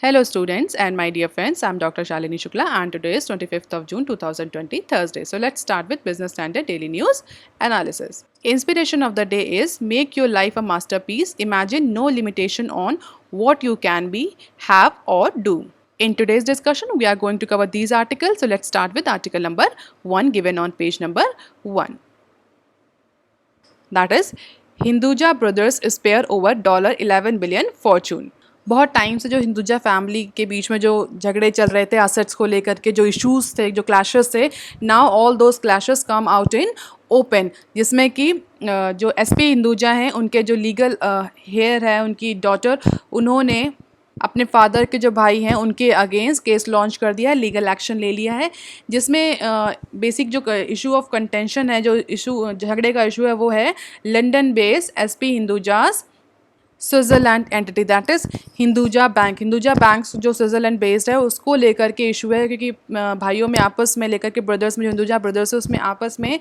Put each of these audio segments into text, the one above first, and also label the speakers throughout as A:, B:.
A: Hello students and my dear friends, I am Dr. Shalini Shukla and today is 25th of June 2020 Thursday. So let's start with Business Standard Daily News Analysis. Inspiration of the day is make your life a masterpiece. Imagine no limitation on what you can be, have or do. In today's discussion, we are going to cover these articles. So let's start with article number 1 given on page number 1. That is Hinduja Brothers spare over $11 billion fortune. बहुत time से जो Hinduja family के बीच में जो झगड़े चल रहे थे असेट्स को लेकर के, जो इश्यूज थे, जो क्लैशेस थे, now all those clashes come out in open, जिसमें कि जो एसपी हिंदुजा हैं, उनके जो लीगल हेयर है, उनकी डॉटर, उन्होंने अपने फादर के जो भाई हैं उनके अगेंस्ट केस लॉन्च कर दिया है, लीगल एक्शन ले लिया है, जिसमें बेसिक जो इशू ऑफ कंटेंशन है, जो इशू झगड़े का इशू है, वो है London based SP Hinduja's Switzerland entity, that is Hinduja bank. Hinduja bank जो स्विट्ज़रलैंड बेस्ड है उसको लेकर के इशू है, क्योंकि भाइयों में आपस में लेकर के, ब्रदर्स में, जो हिंदुजा ब्रदर्स है उसमें आपस में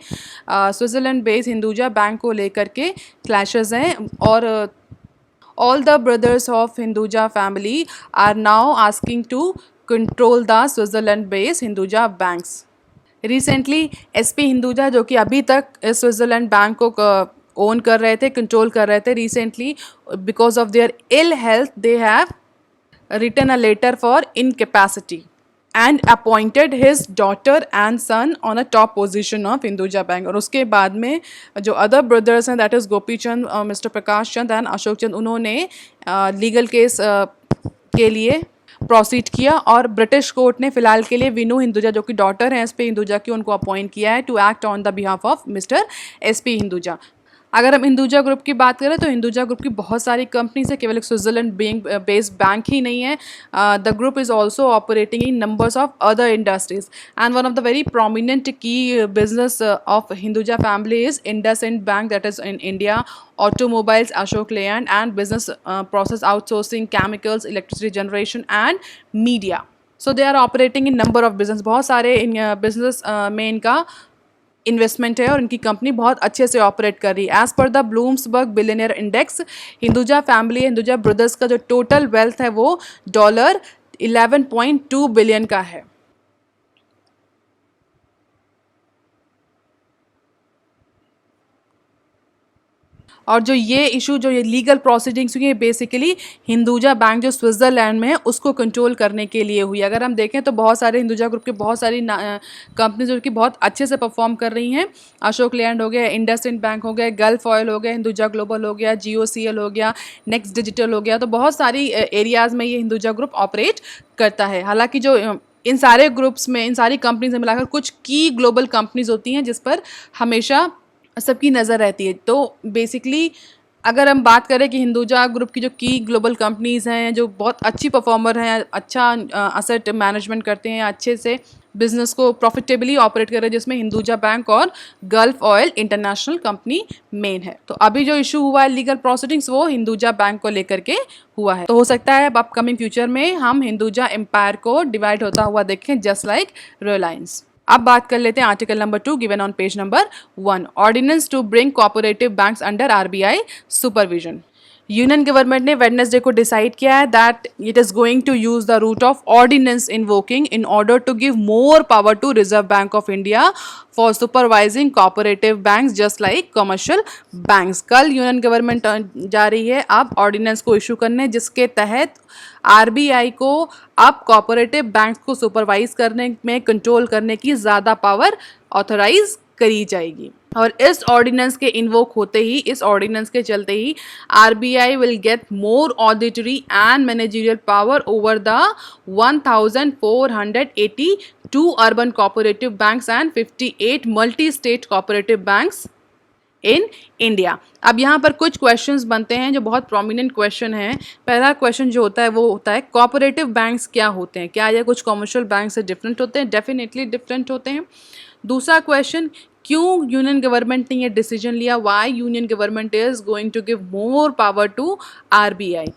A: स्विट्ज़रलैंड बेस्ड हिंदुजा बैंक को लेकर के क्लैशेस हैं, और all the brothers of Hinduja family are now asking to control the Switzerland based Hinduja banks. Recently SP Hinduja, जो कि अभी तक स्विट्ज़रलैंड बैंक को ओन कर रहे थे, कंट्रोल कर रहे थे, recently because of their ill health they have written a letter for incapacity and appointed his daughter and son on a top position of Hinduja Bank. और उसके बाद में जो अदर ब्रदर्स हैं, that is Gopi Chand, mister Prakash Chand and Ashok Chand, उन्होंने legal case के लिए proceed किया, और ब्रिटिश कोर्ट ने फिलहाल के लिए विनू हिंदुजा, जो कि डॉटर हैं एस पी हिंदुजा की, उनको अपॉइंट किया है to act on the behalf of mister S P Hinduja. अगर हम हिंदुजा ग्रुप की बात करें तो हिंदुजा ग्रुप की बहुत सारी कंपनीज है, केवल एक स्विट्जरलैंड बेस्ड बैंक ही नहीं है. The group is also operating in numbers of other industries, and one of the very prominent key business of Hinduja family is IndusInd bank, that is in India, automobiles, Ashok Leyland, and business process outsourcing, chemicals, electricity generation, and media. So they are operating in number of business. बहुत सारे in business में इनका investment है और इनकी company बहुत अच्छे से ऑपरेट कर रही है. As per the Bloomberg billionaire index, Hinduja family, Hinduja brothers का जो टोटल वेल्थ है वो $11.2 बिलियन का है. और जो ये इशू, जो ये लीगल प्रोसीडिंग्स हुई है, बेसिकली हिंदुजा बैंक जो स्विट्ज़रलैंड में है उसको कंट्रोल करने के लिए हुई. अगर हम देखें तो बहुत सारे हिंदुजा ग्रुप के बहुत सारी कंपनीज जो कि बहुत अच्छे से परफॉर्म कर रही हैं. अशोक लेलैंड हो गया, इंडसइंड बैंक हो गया, गल्फ ऑयल हो गया, हिंदुजा ग्लोबल हो गया, GOCL हो गया, नेक्स्ट डिजिटल हो गया. तो बहुत सारी एरियाज़ में ये हिंदुजा ग्रुप ऑपरेट करता है. हालांकि जो इन सारे ग्रुप्स में, इन सारी कंपनीज में मिलाकर कुछ की ग्लोबल कंपनीज होती हैं जिस पर हमेशा सबकी नज़र रहती है. तो बेसिकली अगर हम बात करें कि हिंदुजा ग्रुप की जो की ग्लोबल कंपनीज़ हैं, जो बहुत अच्छी परफॉर्मर हैं, अच्छा असेट मैनेजमेंट करते हैं, अच्छे से बिजनेस को प्रॉफिटेबली ऑपरेट कर रहे हैं, जिसमें हिंदुजा बैंक और gulf oil international company main है. तो अभी जो इशू हुआ है लीगल प्रोसीडिंग्स, वो हिंदुजा बैंक को लेकर के हुआ है. तो हो सकता है अब अपकमिंग फ्यूचर में हम हिंदुजा एम्पायर को डिवाइड होता हुआ देखें, जस्ट लाइक रिलायंस. अब बात कर लेते हैं article number 2 given on page number 1, ordinance to bring cooperative banks under RBI supervision. Union government ने वेडनेसडे को डिसाइड किया है that it is going to use the route of ordinance invoking in order to give more power to Reserve Bank of India for supervising cooperative banks just like commercial banks. कल union government जा रही है अब ordinance को issue करने, जिसके तहत RBI को अब कोऑपरेटिव बैंक्स को सुपरवाइज करने में, कंट्रोल करने की ज़्यादा पावर ऑथराइज करी जाएगी. और इस ऑर्डिनेंस के इन्वोक होते ही, इस ऑर्डिनेंस के चलते ही RBI will get more auditory and managerial power over the 1482 urban cooperative banks and 58 multi state cooperative banks in India. अब यहाँ पर कुछ क्वेश्चंस बनते हैं जो बहुत प्रोमिनेंट क्वेश्चन हैं. पहला क्वेश्चन जो होता है वो होता है कोऑपरेटिव बैंक्स क्या होते हैं, क्या ये कुछ कमर्शियल बैंक से डिफरेंट होते हैं? डेफिनेटली डिफरेंट होते हैं. दूसरा क्वेश्चन, क्यों यूनियन गवर्नमेंट ने ये डिसीजन लिया, why union government is going to give more power to RBI.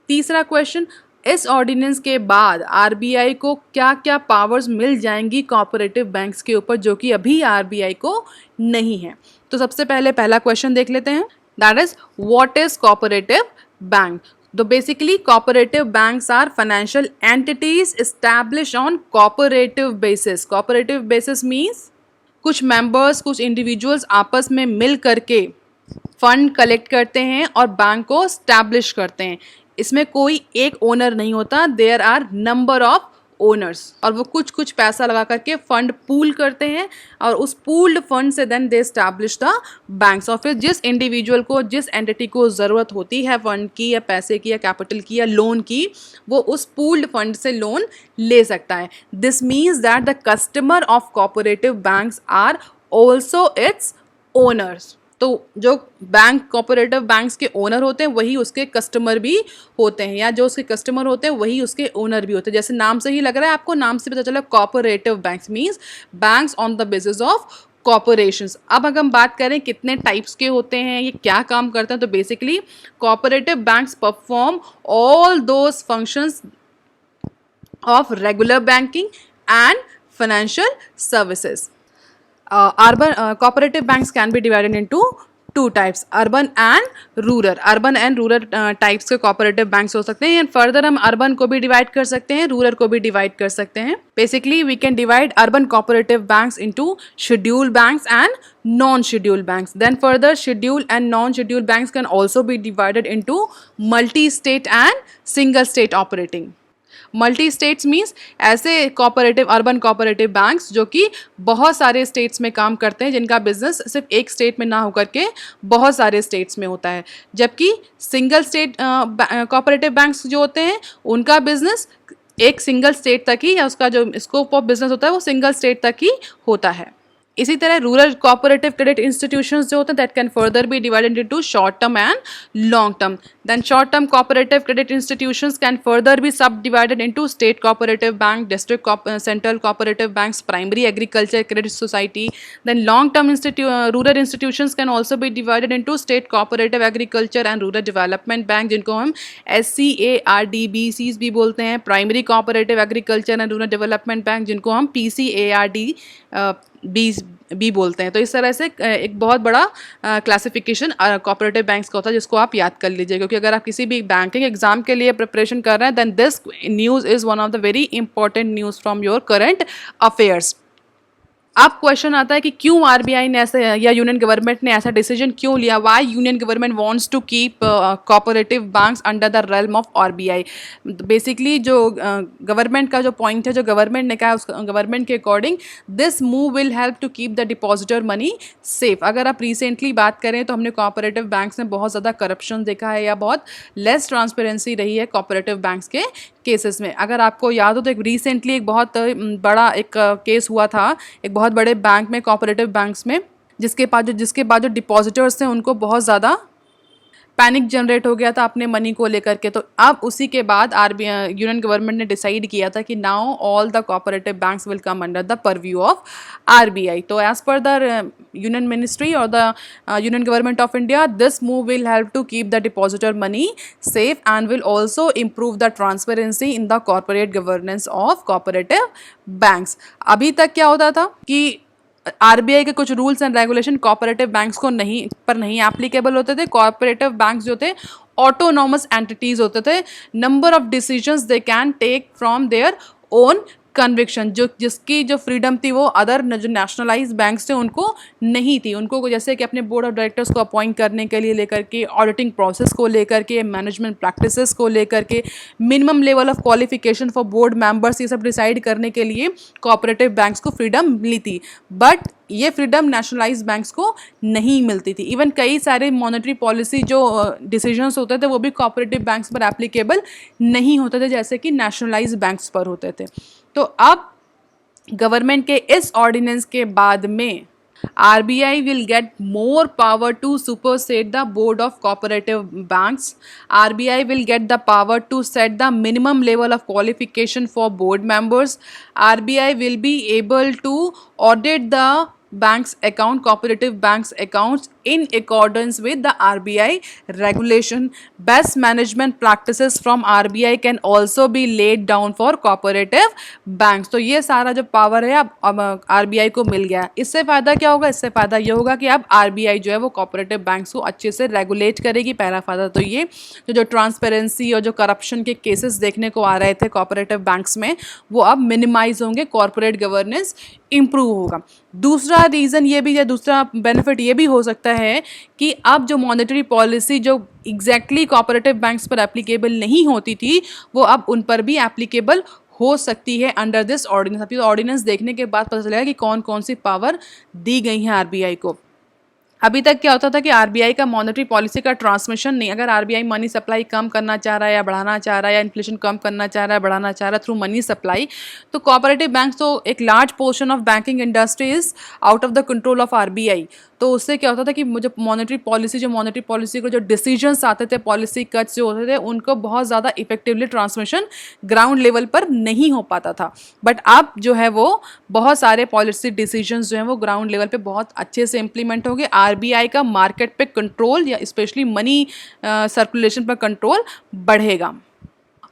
A: तीसरा क्वेश्चन, इस ऑर्डिनेंस के बाद RBI को क्या क्या पावर्स मिल जाएंगी कोऑपरेटिव बैंक्स के ऊपर, जो कि अभी RBI को नहीं है. तो सबसे पहले पहला क्वेश्चन देख लेते हैं, that is what is cooperative bank. तो basically cooperative banks are financial entities establish on cooperative basis. Cooperative basis means कुछ मेंबर्स, कुछ इंडिविजुअल्स आपस में मिल करके फंड कलेक्ट करते हैं और बैंक को स्टैब्लिश करते हैं. इसमें कोई एक ओनर नहीं होता, there are number of owners, और वो कुछ कुछ पैसा लगा करके फंड पूल करते हैं और उस पूल्ड फंड से then they establish the banks. और फिर जिस इंडिविजुअल को, जिस एंटिटी को ज़रूरत होती है फंड की या पैसे की या कैपिटल की या लोन की, वो उस पूल्ड फंड से लोन ले सकता है. This means that the customer of cooperative banks are also its owners. तो जो बैंक, कोऑपरेटिव बैंक्स के ओनर होते हैं वही उसके कस्टमर भी होते हैं, या जो उसके कस्टमर होते हैं वही उसके ओनर भी होते हैं. जैसे नाम से ही लग रहा है आपको, नाम से पता चला cooperative banks means banks on the basis of corporations. अब अगर हम बात करें कितने टाइप्स के होते हैं, ये क्या काम करते हैं, तो basically cooperative banks perform all those functions of regular banking and financial services. Urban cooperative banks can be divided into two types, urban and rural. Urban and rural types के cooperative banks हो सकते हैं. Further हम urban को भी divide कर सकते हैं, rural को भी divide कर सकते हैं. Basically we can divide urban cooperative banks into scheduled banks and non-scheduled banks. Then further scheduled and non-scheduled banks can also be divided into multi-state and single state operating. Multi states means ऐसे cooperative, urban cooperative banks जो कि बहुत सारे states में काम करते हैं, जिनका बिजनेस सिर्फ एक स्टेट में ना होकर के बहुत सारे स्टेट्स में होता है. जबकि सिंगल स्टेट कोऑपरेटिव बैंक्स जो होते हैं उनका बिजनेस एक सिंगल स्टेट तक ही, या उसका जो स्कोप ऑफ बिजनेस होता है वो सिंगल स्टेट तक ही होता है. इसी तरह रूरल कोऑपरेटिव क्रेडिट इंस्टीट्यूशंस जो होते हैं that can further be divided into short term and long term. Then short term cooperative credit institutions can further be subdivided into state cooperative bank, district central cooperative banks, primary agriculture credit society. Then long term rural institutions can also be divided into state cooperative agriculture and rural development bank, जिनको हम SCARDBCs भी बोलते हैं. Primary cooperative agriculture and rural development bank, जिनको हम PCARD भी बोलते हैं. तो इस तरह से एक बहुत बड़ा क्लासिफिकेशन कोऑपरेटिव बैंक्स का होता है, जिसको आप याद कर लीजिए, क्योंकि अगर आप किसी भी बैंकिंग एग्जाम के लिए प्रिपरेशन कर रहे हैं then this news is one of the very important news from your current affairs. अब क्वेश्चन आता है कि क्यों आरबीआई ने ऐसे, या यूनियन गवर्नमेंट ने ऐसा डिसीजन क्यों लिया, why union government wants to keep cooperative banks under the realm of RBI. Basically जो गवर्नमेंट का जो पॉइंट है, जो गवर्नमेंट ने कहा, उस गवर्नमेंट के according this move will help to keep the depositor money safe. अगर आप रिसेंटली बात करें तो हमने कोऑपरेटिव बैंक्स में बहुत ज़्यादा करप्शन देखा है, या बहुत लेस ट्रांसपेरेंसी रही है कोऑपरेटिव बैंक्स के केसेस में. अगर आपको याद हो तो एक रिसेंटली एक बहुत बड़ा एक केस हुआ था एक बहुत बड़े बैंक में, कोऑपरेटिव बैंक्स में, जिसके बाद जो डिपॉजिटर्स थे उनको बहुत ज़्यादा पैनिक जनरेट हो गया था अपने मनी को लेकर के. तो अब उसी के बाद आरबीआई, यूनियन गवर्नमेंट ने डिसाइड किया था कि now all the cooperative banks will come under the purview of RBI. तो as per the union ministry और the union government of India, this move will help to keep the depositor money safe and will also improve the transparency in the corporate governance of cooperative banks. अभी तक क्या होता था कि RBI के कुछ rules and regulation cooperative banks को नहीं एप्लीकेबल होते थे. कोऑपरेटिव बैंक्स जो थे ऑटोनॉमस एंटिटीज होते थे. Number of decisions they can take from their own conviction. जिसकी जो फ्रीडम थी वो अदर जो नेशनलाइज बैंक्स थे उनको नहीं थी. उनको जैसे कि अपने बोर्ड ऑफ डायरेक्टर्स को अपॉइंट करने के लिए लेकर के, ऑडिटिंग प्रोसेस को लेकर के, मैनेजमेंट प्रैक्टिसेस को लेकर के, minimum level of qualification for board members, ये सब डिसाइड करने के लिए कोऑपरेटिव बैंक्स को फ्रीडम मिली थी. बट ये फ्रीडम नेशनलाइज बैंक्स को नहीं मिलती थी. इवन कई सारे मॉनेटरी पॉलिसी जो डिसीजंस होते थे वो भी कोऑपरेटिव बैंक्स पर एप्लीकेबल नहीं होते थे, जैसे कि नेशनलाइज बैंक्स पर होते थे. तो अब गवर्नमेंट के इस ऑर्डिनेंस के बाद में RBI will get more power to supersede the board of cooperative banks. RBI will get the power to set the minimum level of qualification for board members. RBI will be able to audit the cooperative banks accounts in accordance with the RBI regulation. Best management practices from RBI can also be laid down for cooperative banks. तो ये सारा जो power है अब RBI को मिल गया है. इससे फ़ायदा क्या होगा? इससे फ़ायदा ये होगा कि अब RBI जो है वो कोऑपरेटिव बैंक्स को अच्छे से रेगुलेट करेगी. पहला फ़ायदा तो ये जो ट्रांसपेरेंसी और जो करप्शन के केसेस देखने को आ रहे थे कोऑपरेटिव बैंक्स में, वो अब मिनिमाइज होंगे, कॉर्पोरेट गवर्नेंस इम्प्रूव होगा. दूसरा रीज़न ये भी है, दूसरा बेनिफिट ये भी हो सकता है कि अब जो मॉनेटरी पॉलिसी जो एग्जैक्टली कोऑपरेटिव बैंक्स पर एप्लीकेबल नहीं होती थी, वो अब उन पर भी एप्लीकेबल हो सकती है अंडर दिस ऑर्डिनेंस. अभी ऑर्डिनेंस देखने के बाद पता चलेगा कि कौन कौन सी पावर दी गई हैं आरबीआई को. अभी तक क्या होता था कि आरबीआई का मॉनेटरी पॉलिसी का ट्रांसमिशन नहीं, अगर आरबीआई मनी सप्लाई कम करना चाह रहा है या बढ़ाना चाह रहा है, या इन्फ्लेशन कम करना चाह रहा है बढ़ाना चाह रहा है थ्रू मनी सप्लाई, तो कोऑपरेटिव बैंक्स, तो एक large portion of banking industry is out of the control of RBI. तो उससे क्या होता था कि मुझे मॉनेटरी पॉलिसी को जो डिसीजंस आते थे, पॉलिसी कट्स जो होते थे, उनको बहुत ज़्यादा इफेक्टिवली ट्रांसमिशन ग्राउंड लेवल पर नहीं हो पाता था. बट अब जो है वो बहुत सारे पॉलिसी डिसीजंस जो हैं वो ग्राउंड लेवल पे बहुत अच्छे से इंप्लीमेंट हो गए. आरबीआई का मार्केट पे कंट्रोल या स्पेशली मनी सर्कुलेशन पर कंट्रोल बढ़ेगा.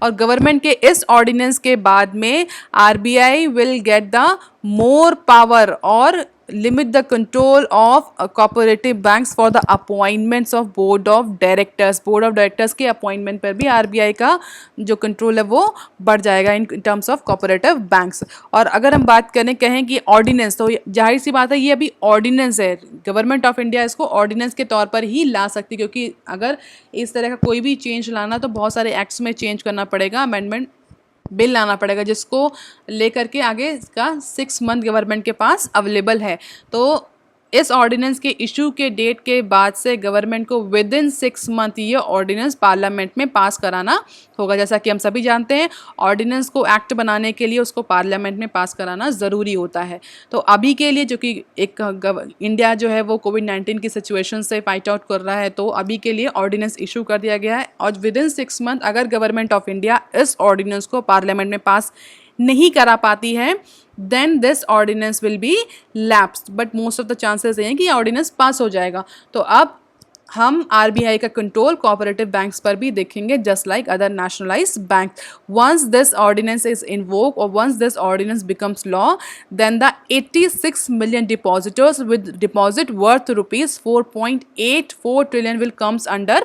A: और गवर्नमेंट के इस ऑर्डिनेंस के बाद में RBI will get the more power और limit the control of cooperative banks for the appointments of board of directors. Board of directors के अपॉइंटमेंट पर भी आरबीआई का जो कंट्रोल है वो बढ़ जाएगा in terms of cooperative banks. और अगर हम बात कहें कि ऑर्डिनेंस, तो जाहिर सी बात है ये अभी ऑर्डिनेंस है. गवर्नमेंट ऑफ इंडिया इसको ऑर्डिनेंस के तौर पर ही ला सकती, क्योंकि अगर इस तरह का कोई भी चेंज लाना तो बहुत सारे एक्ट्स में चेंज करना पड़ेगा, अमेंडमेंट बिल लाना पड़ेगा, जिसको लेकर के आगे इसका 6 मंथ गवर्नमेंट के पास अवेलेबल है. तो इस ऑर्डिनेंस के इशू के डेट के बाद से गवर्नमेंट को विद इन 6 मंथ ये ऑर्डिनेंस पार्लियामेंट में पास कराना होगा. जैसा कि हम सभी जानते हैं, ऑर्डिनेंस को एक्ट बनाने के लिए उसको पार्लियामेंट में पास कराना ज़रूरी होता है. तो अभी के लिए जो कि एक इंडिया जो है वो कोविड-19 की सिचुएशन से फाइट आउट कर रहा है, तो अभी के लिए ऑर्डिनेंस इशू कर दिया गया है. और विद इन 6 मंथ अगर गवर्नमेंट ऑफ इंडिया इस ऑर्डिनेंस को पार्लियामेंट में पास नहीं करा पाती है, then this ordinance will be lapsed. But most of the chances ये हैं कि ऑर्डिनेंस पास हो जाएगा. तो अब हम आरबीआई का कंट्रोल कोऑपरेटिव बैंक्स पर भी देखेंगे, just like other nationalized banks. Once this ordinance is invoke और once this ordinance becomes law, then the 86 million depositors with deposit worth rupees 4.84 trillion will comes under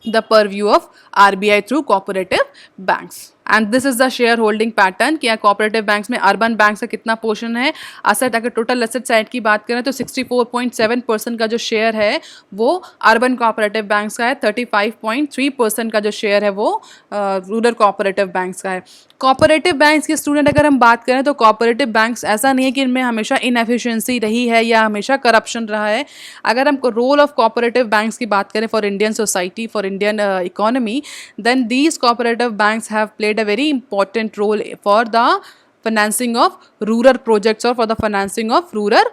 A: the purview of RBI through cooperative banks. And this is the share holding pattern कि cooperative banks में urban bank का कितना portion है. Asset, अगर total asset side की बात करें तो 64.7% का जो शेयर है वो अर्बन कोऑपरेटिव बैंक्स का है. 35.3% का जो शेयर है वो रूरल कोऑपरेटिव बैंक्स का है. कोऑपरेटिव बैंक्स के स्टूडेंट अगर हम बात करें तो कोऑपरेटिव बैंक्स ऐसा नहीं है कि इनमें हमेशा इनएफिशिएंसी रही है या हमेशा करप्शन रहा है. अगर हम रोल ऑफ कोऑपरेटिव बैंक्स की बात करें for Indian society, for Indian economy, then these cooperative banks have played a very important role for the financing of rural projects or for the financing of rural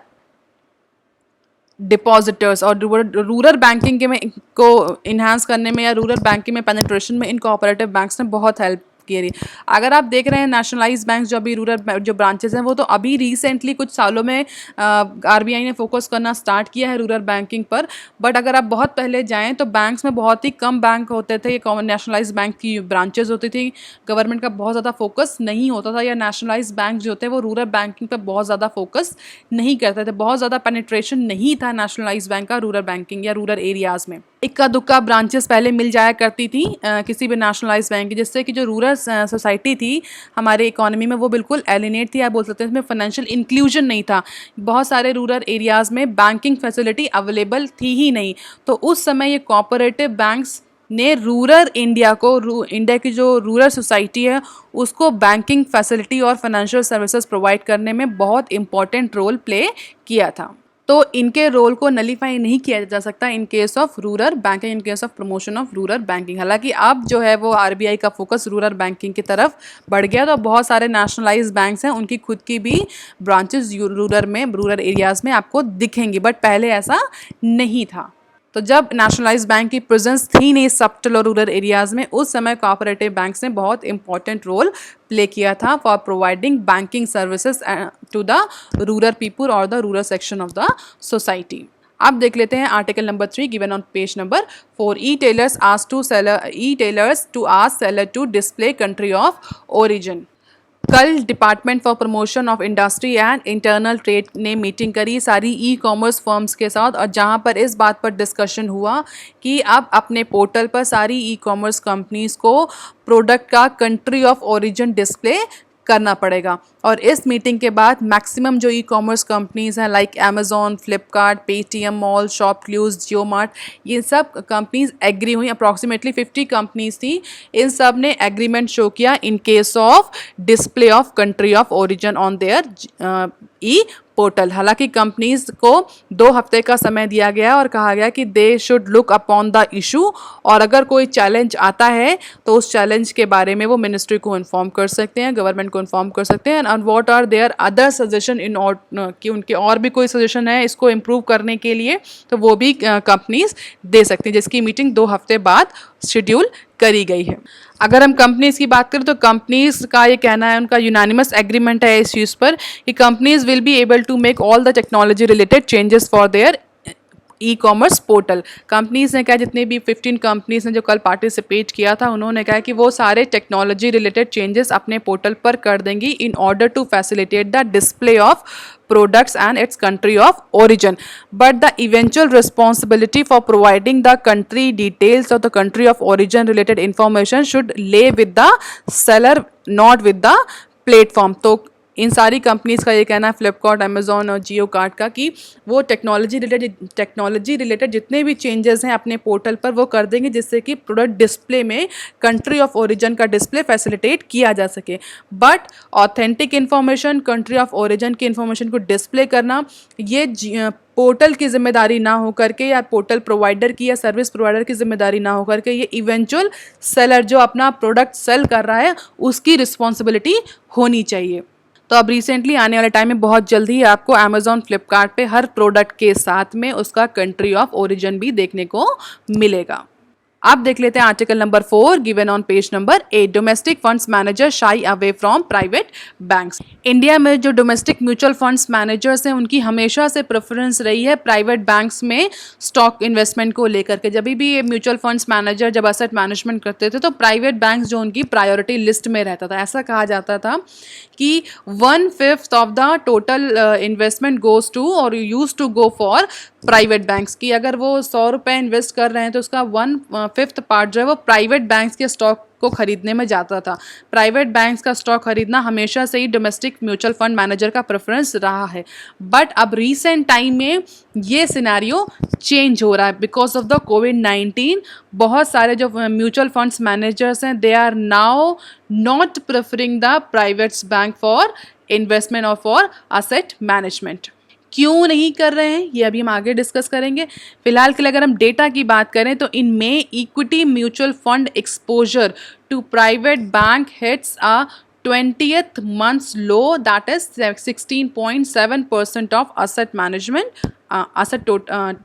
A: depositors. और rural banking के में को enhance करने में या rural banking में penetration में इन cooperative banks ने बहुत हेल्प की रही. अगर आप देख रहे हैं नेशनलाइज्ड बैंक जो अभी रूरल जो ब्रांचेस हैं वो तो अभी रिसेंटली कुछ सालों में आरबीआई ने फोकस करना स्टार्ट किया है रूरल बैंकिंग पर. बट अगर आप बहुत पहले जाएं तो बैंक्स में बहुत ही कम बैंक होते थे, नेशनलाइज्ड बैंक की ब्रांचेस होती थी. गवर्नमेंट का बहुत ज़्यादा फोकस नहीं होता था, या नेशनलाइज्ड बैंक जो होते हैं वो रूरल बैंकिंग पर बहुत ज़्यादा फोकस नहीं करते थे. बहुत ज़्यादा पेनिट्रेशन नहीं था नेशनलाइज्ड बैंक का रूरल बैंकिंग या रूरल एरियाज़ में. इक्का दुक्का ब्रांचेस पहले मिल जाया करती थी किसी भी नेशनलाइज्ड बैंक की, जिससे कि जो रूरल सोसाइटी थी हमारे इकोनॉमी में वो बिल्कुल एलिनेट थी. आप बोल सकते हैं इसमें फाइनेंशियल इंक्लूजन नहीं था. बहुत सारे रूरल एरियाज़ में बैंकिंग फैसिलिटी अवेलेबल थी ही नहीं. तो उस समय ये कोऑपरेटिव बैंक्स ने रूरल इंडिया को, इंडिया की जो रूरल सोसाइटी है उसको बैंकिंग फैसिलिटी और फाइनेंशियल सर्विसेज प्रोवाइड करने में बहुत इंपॉर्टेंट रोल प्ले किया था. तो इनके रोल को नलीफाई नहीं किया जा सकता इन case of rural banking, in case of promotion of rural banking. हालांकि अब जो है वो आरबीआई का फोकस रूरल बैंकिंग की तरफ बढ़ गया, तो बहुत सारे नेशनलाइज्ड बैंक्स हैं उनकी खुद की भी ब्रांचेस रूरल एरियाज़ में आपको दिखेंगी. बट पहले ऐसा नहीं था. तो जब नेशनलाइज्ड बैंक की प्रेजेंस थी नहीं सब्टल और रूरल एरियाज़ में, उस समय कोऑपरेटिव बैंक्स ने बहुत इंपॉर्टेंट रोल प्ले किया था for providing banking services to the rural people और the rural section of the society. अब देख लेते हैं article number 3 given on page number 4। E-tailers to ask seller to display country of origin. कल department for promotion of industry and internal trade ने meeting करी सारी e commerce firms के साथ, और जहां पर इस बात पर डिस्कशन हुआ कि अब अपने पोर्टल पर सारी ई कॉमर्स कंपनीज को प्रोडक्ट का कंट्री ऑफ ओरिजिन डिस्प्ले करना पड़ेगा। और इस मीटिंग के बाद मैक्सिमम जो ई कॉमर्स कंपनीज हैं like Amazon, Flipkart, Paytm mall, ShopClues, Jio mart, ये सब कंपनीज एग्री हुई। अप्रॉक्सीमेटली 50 कंपनीज थी, इन सब ने एग्रीमेंट शो किया in case of display of country of origin on their e-portal. हालांकि कंपनीज को 2 हफ्ते का समय दिया गया और कहा गया कि they should look upon the issue, और अगर कोई चैलेंज आता है तो उस चैलेंज के बारे में वो मिनिस्ट्री को इन्फॉर्म कर सकते हैं, गवर्नमेंट को इन्फॉर्म कर सकते हैं। And what are their other suggestion in कि उनके और भी कोई सजेशन है इसको इम्प्रूव करने के लिए, तो वो भी कंपनीज दे सकती हैं, जिसकी मीटिंग 2 हफ्ते बाद शेड्यूल करी गई है। अगर हम कंपनीज की बात करें तो कंपनीज का ये कहना है, उनका यूनानिमस एग्रीमेंट है इस चीज़ पर कि companies will be able to make all the technology related changes for their e commerce portal. Companies ने कहा, जितने भी 15 कंपनीज ने जो कल पार्टिसिपेट किया था, उन्होंने कहा कि वो सारे टेक्नोलॉजी रिलेटेड चेंजेस अपने पोर्टल पर कर देंगी in order to facilitate the display of products and its country of origin, but the eventual responsibility for providing the country details of the country of origin related information should lay with the seller, not with the platform। तो इन सारी companies का ये कहना है, Flipkart, Amazon और जियो cart का, कि वो टेक्नोलॉजी रिलेटेड जितने भी चेंजेस हैं अपने पोर्टल पर वो कर देंगे, जिससे कि प्रोडक्ट डिस्प्ले में कंट्री ऑफ ओरिजिन का डिस्प्ले फैसिलिटेट किया जा सके। But authentic information, country of origin की इन्फॉर्मेशन को डिस्प्ले करना ये पोर्टल की जिम्मेदारी ना हो करके, या पोर्टल प्रोवाइडर की या सर्विस प्रोवाइडर की जिम्मेदारी ना हो करके, ये इवेंचुअल सेलर जो अपना प्रोडक्ट सेल कर रहा है उसकी रिस्पॉन्सिबिलिटी होनी चाहिए। तो अब रिसेंटली आने वाले टाइम में बहुत जल्दी आपको अमेजोन, फ्लिपकार्ट पे हर प्रोडक्ट के साथ में उसका कंट्री ऑफ ओरिजिन भी देखने को मिलेगा। अब देख लेते हैं article number 4 given on page number 8। Domestic funds manager shy away from private banks. India में जो डोमेस्टिक म्यूचुअल फंड्स मैनेजर्स हैं उनकी हमेशा से प्रेफरेंस रही है प्राइवेट बैंक्स में स्टॉक इन्वेस्टमेंट को लेकर के। जब भी ये म्यूचुअल फंड्स मैनेजर जब असेट मैनेजमेंट करते थे तो प्राइवेट बैंक्स जो उनकी प्रायोरिटी लिस्ट में रहता था। ऐसा कहा जाता था कि 1/5 of the total investment goes to और use to go for private banks की। अगर वो 100 रुपये इन्वेस्ट कर रहे हैं तो उसका 1/5 पार्ट जो है वो प्राइवेट बैंक्स के स्टॉक को खरीदने में जाता था। प्राइवेट बैंक्स का स्टॉक खरीदना हमेशा से ही डोमेस्टिक म्यूचुअल फंड मैनेजर का प्रेफरेंस रहा है। बट अब रीसेंट टाइम में ये सिनेरियो चेंज हो रहा है बिकॉज ऑफ द कोविड-19। बहुत सारे जो म्यूचुअल फंड्स मैनेजर्स हैं they are now not preferring the private bank for investment और फॉर असेट मैनेजमेंट। क्यों नहीं कर रहे हैं ये अभी हम आगे डिस्कस करेंगे। फिलहाल के लिए अगर हम डेटा की बात करें तो इन में equity mutual fund exposure to private bank hits a 20th month's low, that is 16.7% of asset management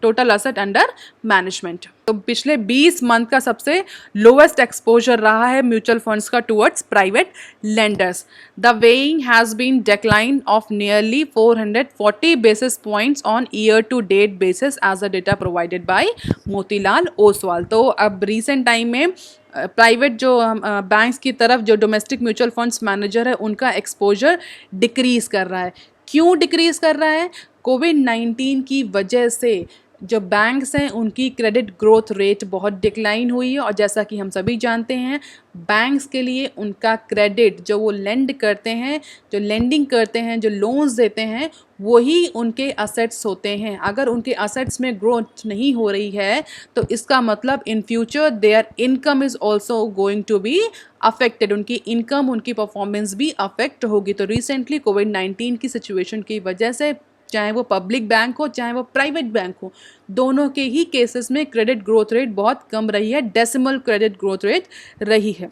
A: total asset under management। तो पिछले 20 मंथ का सबसे लोवेस्ट एक्सपोजर रहा है म्यूचुअल फंड्स का towards private lenders. The weighing has been decline of nearly 440 basis points on year to date basis as a data provided by Motilal Oswal. तो अब recent time में प्राइवेट जो बैंक्स की तरफ जो डोमेस्टिक म्यूचुअल फंड्स मैनेजर है उनका एक्सपोजर डिक्रीज़ कर रहा है। क्यों डिक्रीज़ कर रहा है? कोविड-19 की वजह से जो बैंक्स हैं उनकी क्रेडिट ग्रोथ रेट बहुत डिक्लाइन हुई है, और जैसा कि हम सभी जानते हैं बैंक्स के लिए उनका क्रेडिट जो वो लेंड करते हैं, जो लेंडिंग करते हैं, जो लोन्स देते हैं, वही उनके असेट्स होते हैं। अगर उनके असेट्स में ग्रोथ नहीं हो रही है तो इसका मतलब in future their income is also going to be affected. उनकी इनकम, उनकी परफॉर्मेंस भी अफेक्ट होगी। तो रिसेंटली कोविड-19 की सिचुएशन की वजह से चाहे वो पब्लिक बैंक हो चाहे वो प्राइवेट बैंक हो, दोनों के ही केसेस में क्रेडिट ग्रोथ रेट बहुत कम रही है, डेसिमल क्रेडिट ग्रोथ रेट रही है।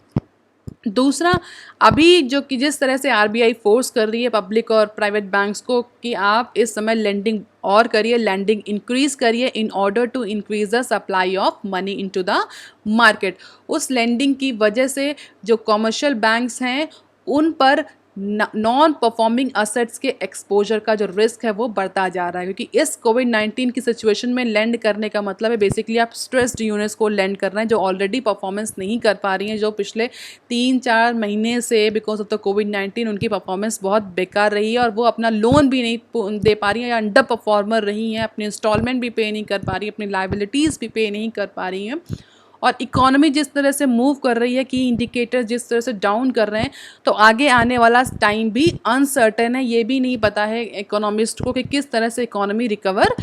A: दूसरा, अभी जो कि जिस तरह से आरबीआई फोर्स कर रही है पब्लिक और प्राइवेट बैंक्स को कि आप इस समय लेंडिंग और करिए, लैंडिंग इंक्रीज करिए in order to increase the supply of money into the market. उस लैंडिंग की वजह से जो कमर्शियल बैंक्स हैं उन पर नॉन परफॉर्मिंग असेट्स के एक्सपोजर का जो रिस्क है वो बढ़ता जा रहा है, क्योंकि इस कोविड-19 की सिचुएशन में लेंड करने का मतलब है बेसिकली आप स्ट्रेस्ड यूनिट्स को लेंड कर रहे हैं जो ऑलरेडी परफॉर्मेंस नहीं कर पा रही हैं, जो पिछले 3-4 महीने से बिकॉज ऑफ द कोविड-19 उनकी परफॉर्मेंस बहुत बेकार रही है और वो अपना लोन भी नहीं दे पा रही हैं या अंडर परफॉर्मर रही हैं, अपनी इंस्टॉलमेंट भी पे नहीं कर पा रही, अपनी लाइबिलिटीज़ भी पे नहीं कर पा रही हैं। और इकोनॉमी जिस तरह से मूव कर रही है, की इंडिकेटर जिस तरह से डाउन कर रहे हैं, तो आगे आने वाला टाइम भी अनसर्टेन है। ये भी नहीं पता है इकोनॉमिस्ट को कि किस तरह से इकोनॉमी रिकवर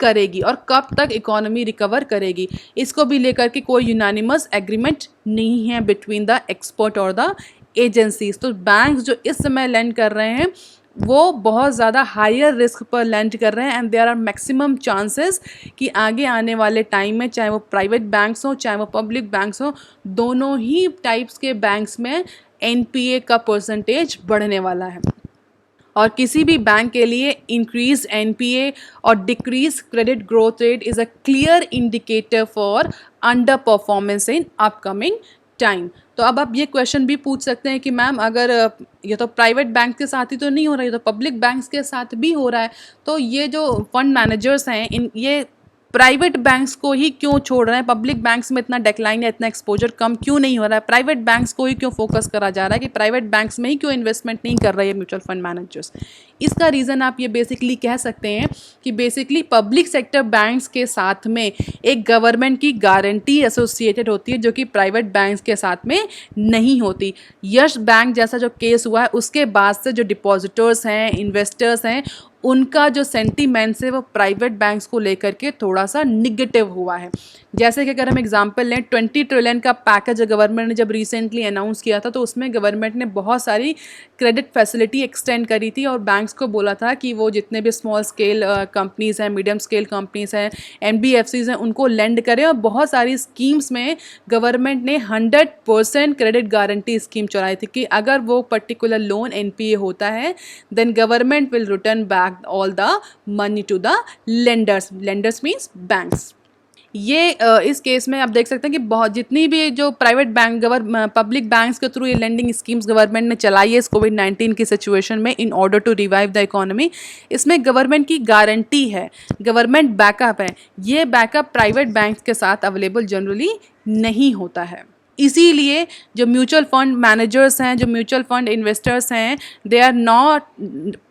A: करेगी और कब तक इकोनॉमी रिकवर करेगी। इसको भी लेकर के कोई यूनानिमस एग्रीमेंट नहीं है बिटवीन द एक्सपर्ट और द एजेंसीज। तो बैंक्स जो इस समय लैंड कर रहे हैं वो बहुत ज़्यादा हायर रिस्क पर लैंड कर रहे हैं and there are maximum chances कि आगे आने वाले टाइम में चाहे वो प्राइवेट बैंक्स हो चाहे वो पब्लिक बैंक्स हो, दोनों ही टाइप्स के बैंक्स में एनपीए का परसेंटेज बढ़ने वाला है। और किसी भी बैंक के लिए इंक्रीज एनपीए और decrease credit growth rate is a clear indicator for under performance in upcoming time. तो अब आप ये क्वेश्चन भी पूछ सकते हैं कि मैम अगर ये तो प्राइवेट बैंक के साथ ही तो नहीं हो रहा है, ये तो पब्लिक बैंक्स के साथ भी हो रहा है, तो ये जो फंड मैनेजर्स हैं ये प्राइवेट बैंक्स को ही क्यों छोड़ रहे हैं? पब्लिक बैंक्स में इतना डेक्लाइन है, इतना एक्सपोजर कम क्यों नहीं हो रहा है? प्राइवेट बैंक्स को ही क्यों फोकस करा जा रहा है कि प्राइवेट बैंक्स में ही क्यों इन्वेस्टमेंट नहीं कर रहे हैं म्यूचुअल फंड मैनेजर्स? इसका रीज़न आप ये बेसिकली कह सकते हैं कि बेसिकली पब्लिक सेक्टर बैंक्स के साथ में एक गवर्नमेंट की गारंटी एसोसिएटेड होती है जो कि प्राइवेट बैंक्स के साथ में नहीं होती। यस बैंक जैसा जो केस हुआ है उसके बाद से जो डिपॉजिटर्स हैं, इन्वेस्टर्स हैं, उनका जो सेंटीमेंट्स है वो प्राइवेट बैंक्स को लेकर के थोड़ा सा निगेटिव हुआ है। जैसे कि अगर हम एग्जांपल लें, 20 ट्रिलियन का पैकेज गवर्नमेंट ने जब रिसेंटली अनाउंस किया था तो उसमें गवर्नमेंट ने बहुत सारी क्रेडिट फैसिलिटी एक्सटेंड करी थी और बैंक्स को बोला था कि वो जितने भी स्मॉल स्केल कंपनीज़ हैं, मीडियम स्केल कंपनीज़ हैं, एनबीएफसीज हैं, उनको लेंड करें। और बहुत सारी स्कीम्स में गवर्नमेंट ने 100% क्रेडिट गारंटी स्कीम चलाई थी कि अगर वो पर्टिकुलर लोन एनपीए होता है then government will return back all the money to the lenders means banks। ये इस केस में आप देख सकते हैं कि बहुत जितनी भी जो प्राइवेट बैंक पब्लिक बैंक्स के थ्रू ये लेंडिंग स्कीम्स गवर्नमेंट ने चलाई है इस कोविड-19 की सिचुएशन में in order to revive the economy, इसमें गवर्नमेंट की गारंटी है, गवर्नमेंट बैकअप है। ये बैकअप प्राइवेट बैंक्स के साथ अवेलेबल जनरली नहीं होता है। इसीलिए जो म्यूचुअल फंड मैनेजर्स हैं, जो म्यूचुअल फंड इन्वेस्टर्स हैं, they are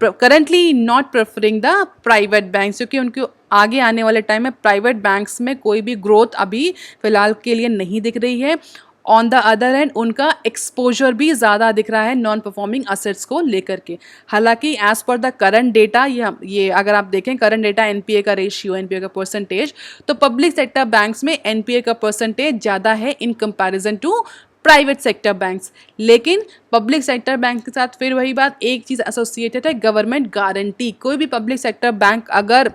A: currently not preferring the private banks, क्योंकि उनको आगे आने वाले टाइम में प्राइवेट बैंक्स में कोई भी ग्रोथ अभी फ़िलहाल के लिए नहीं दिख रही है। ऑन द अदर हैंड उनका एक्सपोजर भी ज़्यादा दिख रहा है नॉन परफॉर्मिंग असेट्स को लेकर के। हालांकि as per the current data, ये अगर आप देखें करंट डेटा एनपीए का रेशियो, एनपीए का परसेंटेज, तो पब्लिक सेक्टर बैंक्स में एनपीए का परसेंटेज ज़्यादा है in comparison to private sector banks. लेकिन पब्लिक सेक्टर बैंक के साथ फिर वही बात, एक चीज़ एसोसिएटेड है, गवर्नमेंट गारंटी। कोई भी पब्लिक सेक्टर बैंक अगर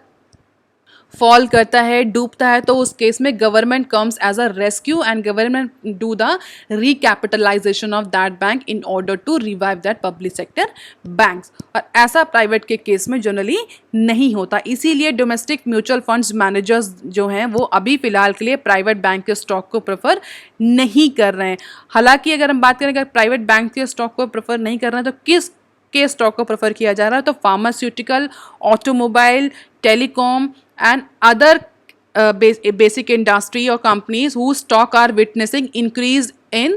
A: फॉल करता है, डूबता है, तो उस केस में government comes as a rescue and government do the recapitalisation of that bank in order to revive that public sector banks. और ऐसा प्राइवेट के केस में जनरली नहीं होता। इसीलिए डोमेस्टिक म्यूचुअल फंड्स मैनेजर्स जो हैं वो अभी फ़िलहाल के लिए प्राइवेट बैंक के स्टॉक को प्रेफर नहीं कर रहे हैं। हालांकि अगर हम बात करें अगर प्राइवेट बैंक के स्टॉक को प्रेफर नहीं कर रहे हैं तो किस के स्टॉक को प्रेफर किया जा रहा है? तो pharmaceutical, automobile, telecom and other basic industry or companies whose stock are witnessing increase in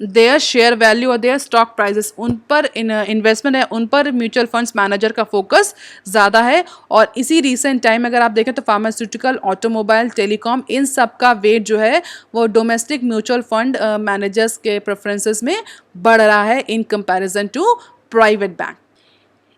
A: their share value और their stock prices, उन पर इन्वेस्टमेंट है, उन पर म्यूचुअल फंड्स मैनेजर का फोकस ज़्यादा है। और इसी रिसेंट टाइम अगर आप देखें तो फार्मास्यूटिकल, ऑटोमोबाइल, टेलीकॉम, इन सब का वेट जो है वो डोमेस्टिक म्यूचुअल फंड मैनेजर्स के प्रेफरेंसेस में बढ़ रहा है in comparison to private bank.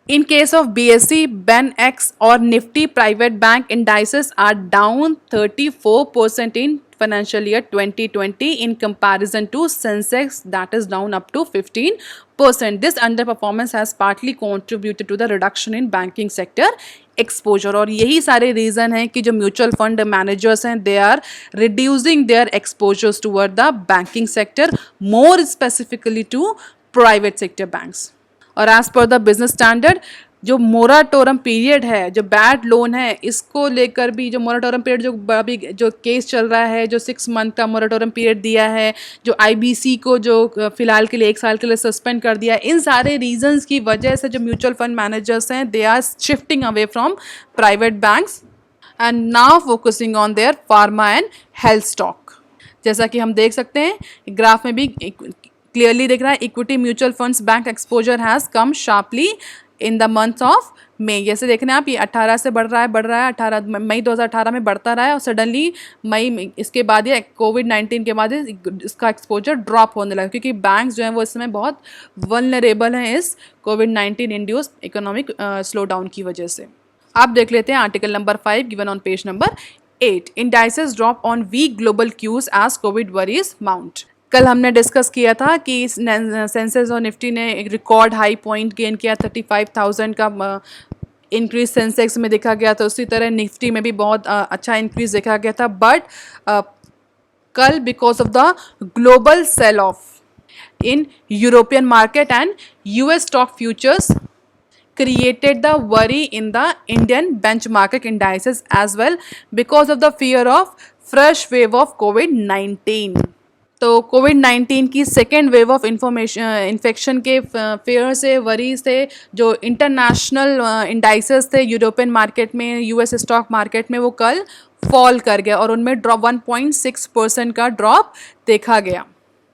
A: In case of BSE, BenX or Nifty private bank indices are down 34% in financial year 2020 in comparison to Sensex that is down up to 15%. This underperformance has partly contributed to the reduction in banking sector exposure। और यही सारे reason हैं कि जो mutual fund managers हैं they are reducing their exposures toward the banking sector, more specifically to private sector banks. और as per the business standard, जो moratorium period है, जो बैड लोन है, इसको लेकर भी जो मोराटोरम पीरियड जो अभी जो केस चल रहा है, जो 6 मंथ का मोराटोरम पीरियड दिया है, जो आईबीसी को जो फिलहाल के लिए 1 साल के लिए सस्पेंड कर दिया है, इन सारे रीजंस की वजह से जो म्यूचुअल फंड मैनेजर्स हैं they are shifting away from private banks and now focusing on their pharma and health stock. जैसा कि हम देख सकते हैं ग्राफ में भी क्लियरली दिख रहा है, equity mutual funds bank exposure has come sharply in the month of May. जैसे देख रहे हैं आप, ये 18 से बढ़ रहा है 18 मई 2018 में बढ़ता रहा है और सडनली मई इसके बाद ये कोविड-19 के बाद इसका एक्सपोजर ड्रॉप होने लगा, क्योंकि बैंक्स जो हैं वो इस समय बहुत वल्नरेबल हैं इस कोविड-19 इंड्यूस इकोनॉमिक स्लो डाउन की वजह से। आप देख लेते हैं article number 5 given on page number 8। Indices drop on weak global cues as covid worries mount. कल हमने डिस्कस किया था कि सेंसेक्स और निफ्टी ने एक रिकॉर्ड हाई पॉइंट गेन किया, 35,000 का इंक्रीज सेंसेक्स में देखा गया था। उसी तरह निफ्टी में भी बहुत अच्छा इंक्रीज देखा गया था, बट कल because of the global sell off in European market and US stock futures created the worry in the Indian benchmark indices as well because of the fear of fresh wave of COVID-19। तो कोविड-19 की second wave of infection के fair से, worry से जो international indices थे European market में, US stock market में, वो कल फॉल कर गया और उनमें ड्रॉप 1.6% का ड्रॉप देखा गया,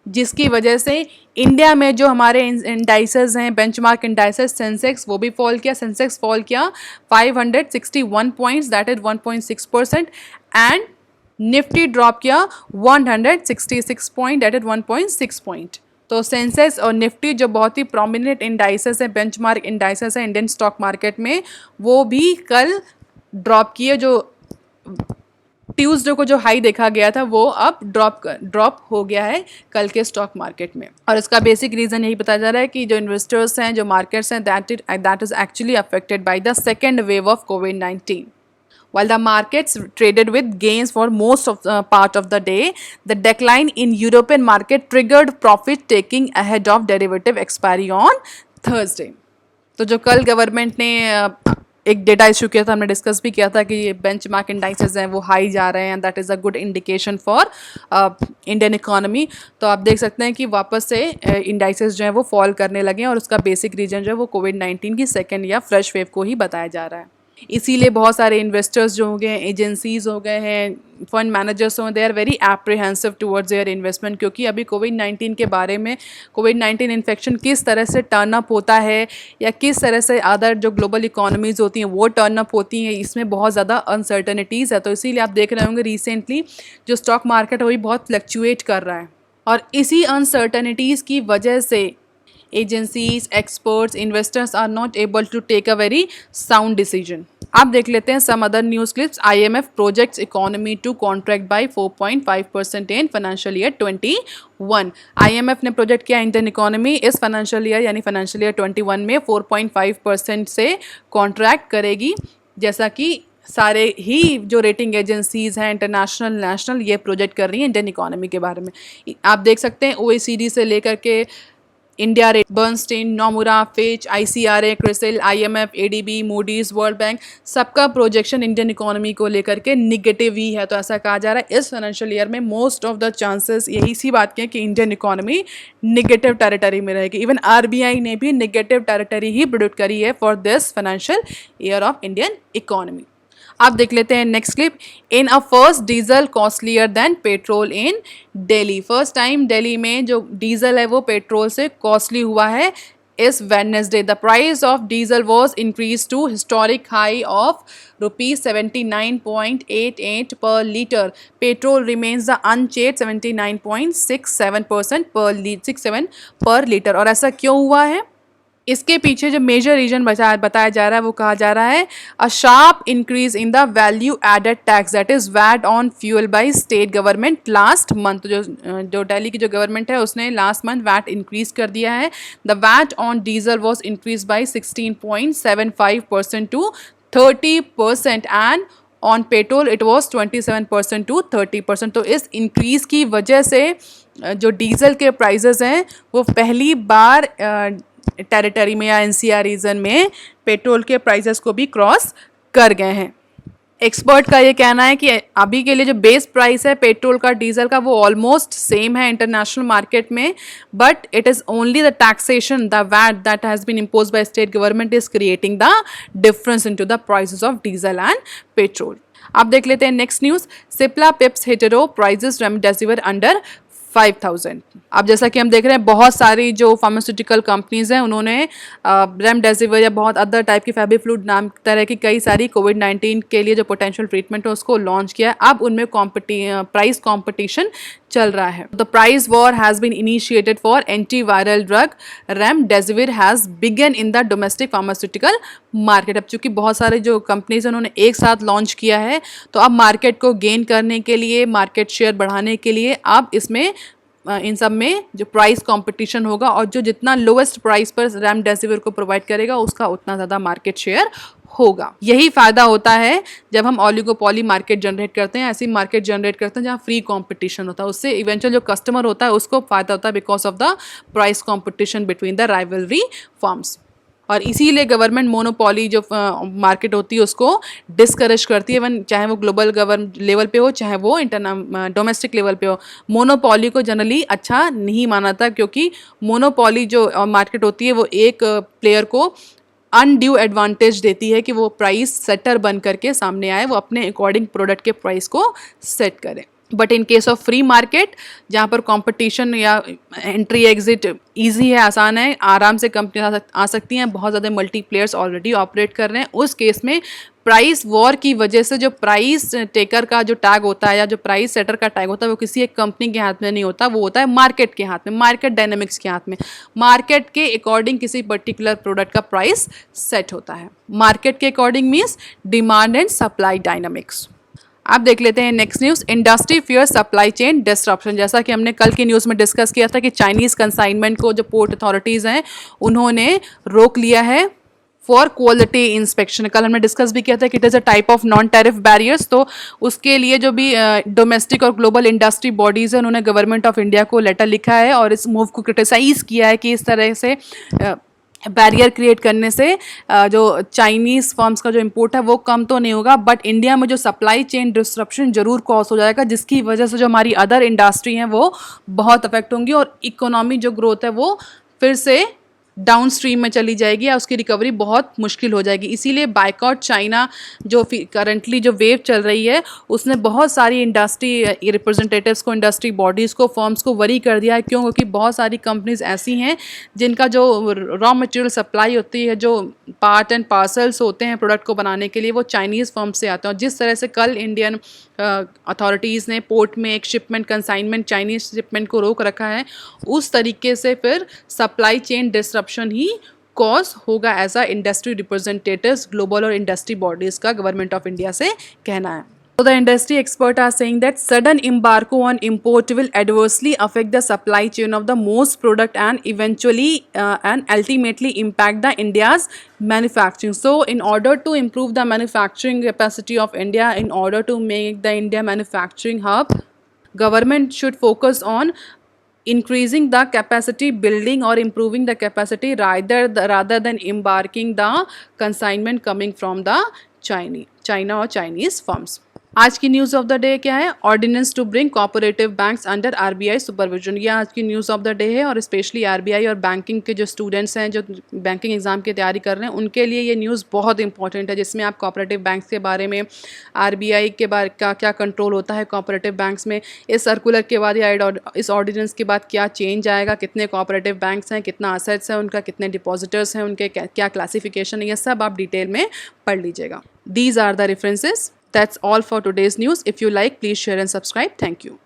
A: जिसकी वजह से इंडिया में जो हमारे इंडाइसेस हैं, बेंचमार्क इंडाइसेस, सेंसेक्स वो भी फॉल किया। सेंसेक्स फॉल किया 561 points, that is 1.6%, and Nifty drop किया 166 पॉइंट, दैट इज 1.6 पॉइंट। तो सेंसेक्स और निफ्टी जो बहुत ही प्रोमिनेंट इंडाइसेस हैं, बेंचमार्क इंडाइसेस हैं इंडियन स्टॉक मार्केट में, वो भी कल ड्रॉप किए। जो ट्यूसडे को जो हाई देखा गया था वो अब ड्रॉप हो गया है कल के स्टॉक मार्केट में, और इसका बेसिक रीज़न यही बताया जा रहा है कि जो इन्वेस्टर्स हैं, जो मार्केट्स हैं, that is actually affected by the second wave of covid. While the markets traded with gains for most of part of the day, the decline in European market triggered profit taking ahead of derivative expiry on Thursday। तो जो कल government ने एक data issue किया था, हमने discuss भी किया था कि ये बेंचमार्क इंडाइसेस हैं वो हाई जा रहे हैं, that is a good indication for Indian economy. तो आप देख सकते हैं कि वापस से इंडाइसेस जो हैं वो फॉल करने लगे हैं, और उसका बेसिक रीजन जो है वो कोविड-19 की सेकेंड या फ्रेश वेव को ही बताया जा रहा है। इसीलिए बहुत सारे इन्वेस्टर्स जो हो गए हैं, एजेंसीज हो गए हैं, फंड मैनेजर्स हो, they are very apprehensive towards their investment, क्योंकि अभी कोविड-19 के बारे में, कोविड-19 इन्फेक्शन किस तरह से टर्न अप होता है या किस तरह से अदर जो ग्लोबल इकोनॉमीज़ होती हैं वो टर्न अप होती हैं, इसमें बहुत ज़्यादा अनसर्टनिटीज़ है। तो इसीलिए आप देख रहे होंगे रिसेंटली जो स्टॉक मार्केट है वो भी बहुत फ्लक्चुएट कर रहा है, और इसी अनसर्टनिटीज़ की वजह से agencies, experts, investors are not able to take a very sound decision। आप देख लेते हैं some other news clips। IMF projects economy to contract by 4.5% in financial year 21। IMF ने प्रोजेक्ट किया इंडियन इकोनॉमी इस फाइनेंशियल ईयर यानी financial year 21 में 4.5% से कॉन्ट्रैक्ट करेगी, जैसा कि सारे ही जो रेटिंग एजेंसीज़ हैं इंटरनेशनल, नेशनल, ये प्रोजेक्ट कर रही हैं इंडियन इकोनॉमी के बारे में। आप देख सकते हैं OECD से लेकर के India rate, Bernstein, Nomura, Fitch, ICRA, CRISIL, IMF, ADB, Moody's, world bank, सबका प्रोजेक्शन इंडियन इकोनॉमी को लेकर के निगेटिव ही है। तो ऐसा कहा जा रहा है इस फाइनेंशियल ईयर में मोस्ट ऑफ द चांसेस यही सी बात की है कि इंडियन इकोनॉमी निगेटिव टेरिटरी में रहेगी। इवन RBI ने भी निगेटिव टेरिटरी ही प्रेडिक्ट करी है for this financial year of Indian economy. आप देख लेते हैं next clip. In a first diesel costlier then petrol in Delhi. First time Delhi में जो डीजल है वो पेट्रोल से कॉस्टली हुआ है इस Wednesday. The price of diesel was increase to historic high of ₹79.88 per litre. Petrol remains the unchanged 79.67% per litre. और ऐसा क्यों हुआ है? इसके पीछे जो मेजर रीजन बताया जा रहा है वो कहा जा रहा है a sharp increase in the value added tax, that is VAT on fuel by state government last month. जो दिल्ली की जो गवर्नमेंट है उसने लास्ट मंथ वैट इंक्रीज कर दिया है। The VAT on diesel was increase by 16.75% to 30% and on petrol it was 27% to 30%। तो इस इंक्रीज़ की वजह से जो डीजल के प्राइजेज़ हैं वो पहली बार टेरिटरी में या एनसीआर रीजन में पेट्रोल के प्राइसेस को भी क्रॉस कर गए हैं। एक्सपर्ट का ये कहना है कि अभी के लिए जो बेस प्राइस है पेट्रोल का, डीजल का, वो ऑलमोस्ट सेम है इंटरनेशनल मार्केट में, but it is only the taxation, the VAT that has been impose by state government is creating the difference into the prices of diesel and petrol. आप देख लेते हैं next news. Cipla pips Hetero prices remdesivir under 5000। अब जैसा कि हम देख रहे हैं बहुत सारी जो फार्मास्यूटिकल कंपनीज हैं उन्होंने रेमडेसिविर या बहुत अदर टाइप की फेबिफ्लूड नाम तरह की कई सारी कोविड-19 के लिए जो पोटेंशियल ट्रीटमेंट है उसको लॉन्च किया है। अब उनमें प्राइस कंपटीशन चल रहा है। The price war has been initiated for antiviral drug remdesivir has begun in the domestic pharmaceutical market. अब चूंकि बहुत सारे जो कंपनीज हैं उन्होंने एक साथ लॉन्च किया है तो अब मार्केट को गेन करने के लिए, मार्केट शेयर बढ़ाने के लिए अब इसमें इन सब में जो प्राइस कंपटीशन होगा और जो जितना लोएस्ट प्राइस पर रेमडेसिविर को प्रोवाइड करेगा उसका उतना ज़्यादा मार्केट शेयर होगा। यही फायदा होता है जब हम ऑलिगोपॉली मार्केट जनरेट करते हैं, ऐसी मार्केट जनरेट करते हैं जहाँ फ्री कंपटीशन होता है। उससे इवेंचुअल जो कस्टमर होता है उसको फायदा होता है because of the price competition between the rivalry firms. और इसीलिए गवर्नमेंट मोनोपॉली जो मार्केट होती है उसको डिस्करेज करती है, इवन चाहे वो ग्लोबल लेवल पे हो चाहे वो डोमेस्टिक लेवल पे हो। मोनोपॉली को जनरली अच्छा नहीं माना था क्योंकि मोनोपॉली जो मार्केट होती है वो एक प्लेयर को अनड्यू एडवांटेज देती है कि वो प्राइस सेटर बन करके सामने आए, वो अपने अकॉर्डिंग प्रोडक्ट के प्राइस को सेट करे। But in case of free market जहाँ पर कंपटीशन या एंट्री एग्जिट इजी है, आसान है, आराम से कंपनी आ सकती हैं, बहुत ज़्यादा मल्टी प्लेयर्स ऑलरेडी ऑपरेट कर रहे हैं, उस केस में प्राइस वॉर की वजह से जो प्राइस टेकर का जो टैग होता है या जो प्राइस सेटर का टैग होता है वो किसी एक कंपनी के हाथ में नहीं होता, वो होता है मार्केट के हाथ में, मार्केट डायनेमिक्स के हाथ में। मार्केट के अकॉर्डिंग किसी पर्टिकुलर प्रोडक्ट का प्राइस सेट होता है। मार्केट के according means demand and supply dynamics. आप देख लेते हैं next news. Industry fear supply chain disruption. जैसा कि हमने कल की न्यूज़ में डिस्कस किया था कि चाइनीज़ कंसाइनमेंट को जो पोर्ट अथॉरिटीज़ हैं उन्होंने रोक लिया है फॉर क्वालिटी इंस्पेक्शन। कल हमने डिस्कस भी किया था कि it is a type of non tariff barriers. तो उसके लिए जो भी डोमेस्टिक और ग्लोबल इंडस्ट्री बॉडीज़ हैं उन्होंने गवर्नमेंट ऑफ इंडिया को लेटर लिखा है और इस मूव को क्रिटिसाइज़ किया है कि इस तरह से बैरियर क्रिएट करने से जो चाइनीज़ फर्म्स का जो इंपोर्ट है वो कम तो नहीं होगा, बट इंडिया में जो सप्लाई चेन डिस्ट्रप्शन जरूर कॉज हो जाएगा, जिसकी वजह से जो हमारी अदर इंडस्ट्री हैं वो बहुत अफेक्ट होंगी और इकोनॉमी जो ग्रोथ है वो फिर से डाउन स्ट्रीम में चली जाएगी या उसकी रिकवरी बहुत मुश्किल हो जाएगी। इसीलिए बाइकआउट चाइना जो करंटली जो वेव चल रही है उसने बहुत सारी इंडस्ट्री रिप्रेजेंटेटिव्स को, इंडस्ट्री बॉडीज़ को, फर्म्स को वरी कर दिया है। क्यों? क्योंकि बहुत सारी कंपनीज ऐसी हैं जिनका जो रॉ मटेरियल सप्लाई होती है, जो पार्ट एंड पार्सल्स होते हैं प्रोडक्ट को बनाने के लिए, वो चाइनीज़ फर्म से आते हैं। और जिस तरह से कल इंडियन अथॉरिटीज़ ने पोर्ट में एक शिपमेंट कंसाइनमेंट चाइनीज़ शिपमेंट को रोक रखा है, उस तरीके से फिर सप्लाई चेन डिस्ट्रप्शन ही कॉज होगा ऐसा इंडस्ट्री रिप्रेजेंटेटिव्स, ग्लोबल और इंडस्ट्री बॉडीज़ का गवर्नमेंट ऑफ इंडिया से कहना है। So the industry experts are saying that sudden embargo on import will adversely affect the supply chain of the most product and eventually and ultimately impact the India's manufacturing. So in order to improve the manufacturing capacity of India, in order to make the India manufacturing hub, government should focus on increasing the capacity building or improving the capacity rather than embarking the consignment coming from the China or Chinese firms. आज की news of the day क्या है? Ordinance to bring cooperative banks under RBI supervision. ये आज की news of the day है और specially RBI और बैंकिंग के जो स्टूडेंट्स हैं जो बैंकिंग एग्जाम की तैयारी कर रहे हैं उनके लिए ये न्यूज़ बहुत इंपॉर्टेंट है, जिसमें आप कोऑपरेटिव बैंक्स के बारे में, आरबीआई के बारे का क्या कंट्रोल होता है कोऑपरेटिव बैंक्स में, इस सर्कुलर के बाद या इस ऑर्डिनेंस के बाद क्या चेंज आएगा, कितने कोऑपरेटिव बैंक्स हैं, कितना असेट्स है उनका, कितने डिपॉजिटर्स हैं उनके, क्या क्लासिफिकेशन है, ये सब आप डिटेल में पढ़ लीजिएगा। These are the references. That's all for today's news. If you like, please share and subscribe. Thank you.